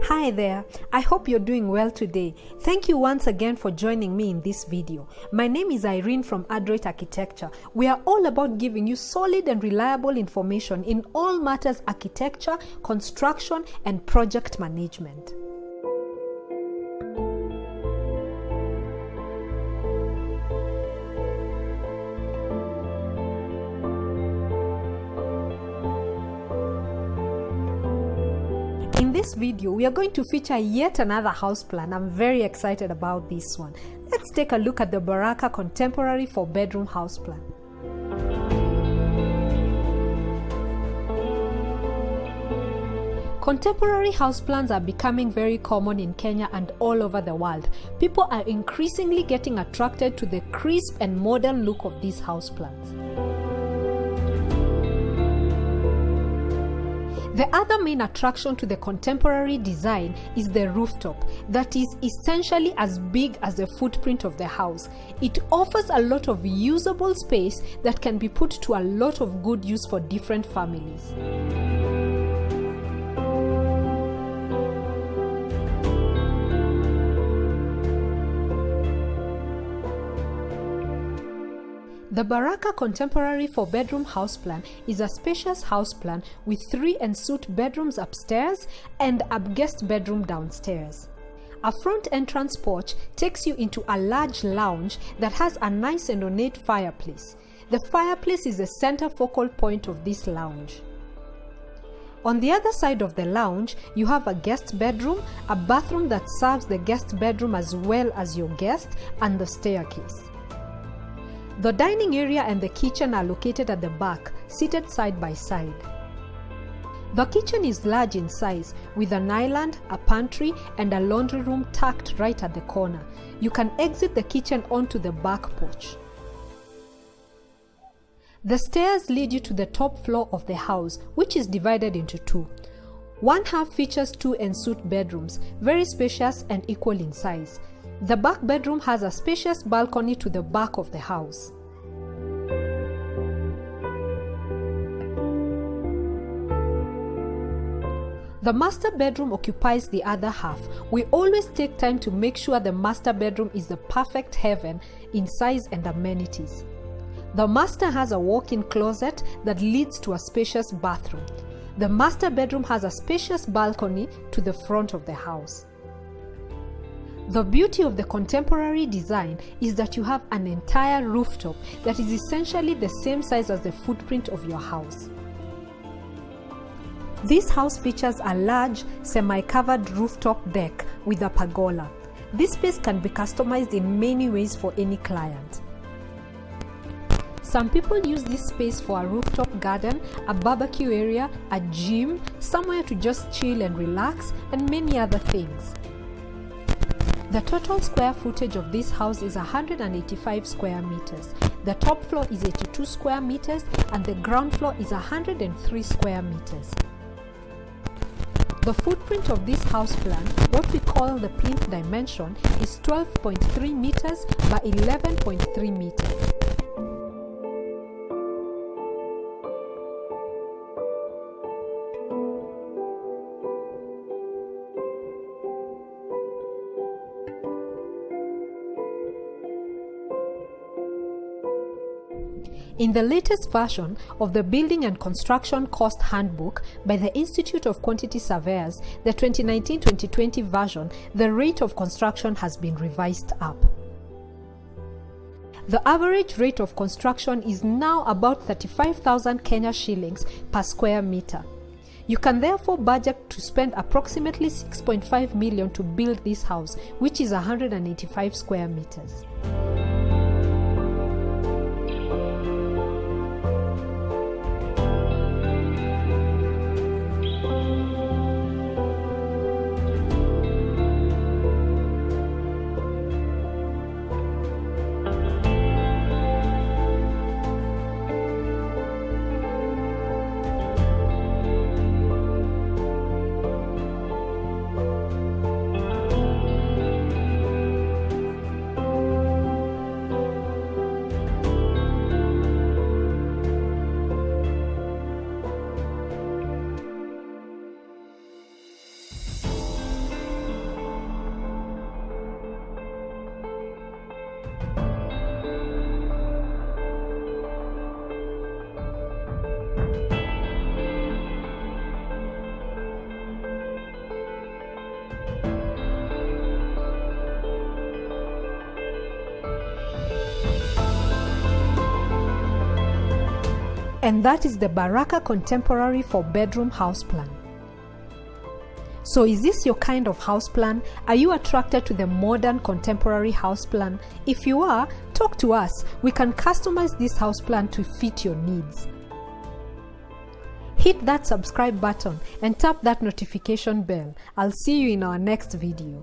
Hi there, I hope you're doing well today. Thank you once again for joining me in this video. My name is Irene from Adroit Architecture. We are all about giving you solid and reliable information in all matters architecture, construction, and project management. In this video, we are going to feature yet another house plan. I'm very excited about this one. Let's take a look at the Baraka Contemporary 4-bedroom house plan. Contemporary house plans are becoming very common in Kenya and all over the world. People are increasingly getting attracted to the crisp and modern look of these house plans. The other main attraction to the contemporary design is the rooftop that is essentially as big as the footprint of the house. It offers a lot of usable space that can be put to a lot of good use for different families. The Baraka Contemporary 4-bedroom house plan is a spacious house plan with 3 ensuite bedrooms upstairs and a guest bedroom downstairs. A front entrance porch takes you into a large lounge that has a nice and ornate fireplace. The fireplace is the center focal point of this lounge. On the other side of the lounge, you have a guest bedroom, a bathroom that serves the guest bedroom as well as your guest, and the staircase. The dining area and the kitchen are located at the back, seated side by side. The kitchen is large in size, with an island, a pantry, and a laundry room tucked right at the corner. You can exit the kitchen onto the back porch. The stairs lead you to the top floor of the house, which is divided into two. One half features 2 ensuite bedrooms, very spacious and equal in size. The back bedroom has a spacious balcony to the back of the house. The master bedroom occupies the other half. We always take time to make sure the master bedroom is the perfect heaven in size and amenities. The master has a walk-in closet that leads to a spacious bathroom. The master bedroom has a spacious balcony to the front of the house. The beauty of the contemporary design is that you have an entire rooftop that is essentially the same size as the footprint of your house. This house features a large, semi-covered rooftop deck with a pergola. This space can be customized in many ways for any client. Some people use this space for a rooftop garden, a barbecue area, a gym, somewhere to just chill and relax, and many other things. The total square footage of this house is 185 square meters. The top floor is 82 square meters and the ground floor is 103 square meters. The footprint of this house plan, what we call the plinth dimension, is 12.3 meters by 11.3 meters. In the latest version of the Building and Construction Cost Handbook by the Institute of Quantity Surveyors, the 2019-2020 version, the rate of construction has been revised up. The average rate of construction is now about 35,000 Kenya shillings per square meter. You can therefore budget to spend approximately 6.5 million to build this house, which is 185 square meters. and that is the Baraka Contemporary 4-bedroom house plan. So is this your kind of house plan? Are you attracted to the modern contemporary house plan? If you are, talk to us. We can customize this house plan to fit your needs. Hit that subscribe button and tap that notification bell. I'll see you in our next video.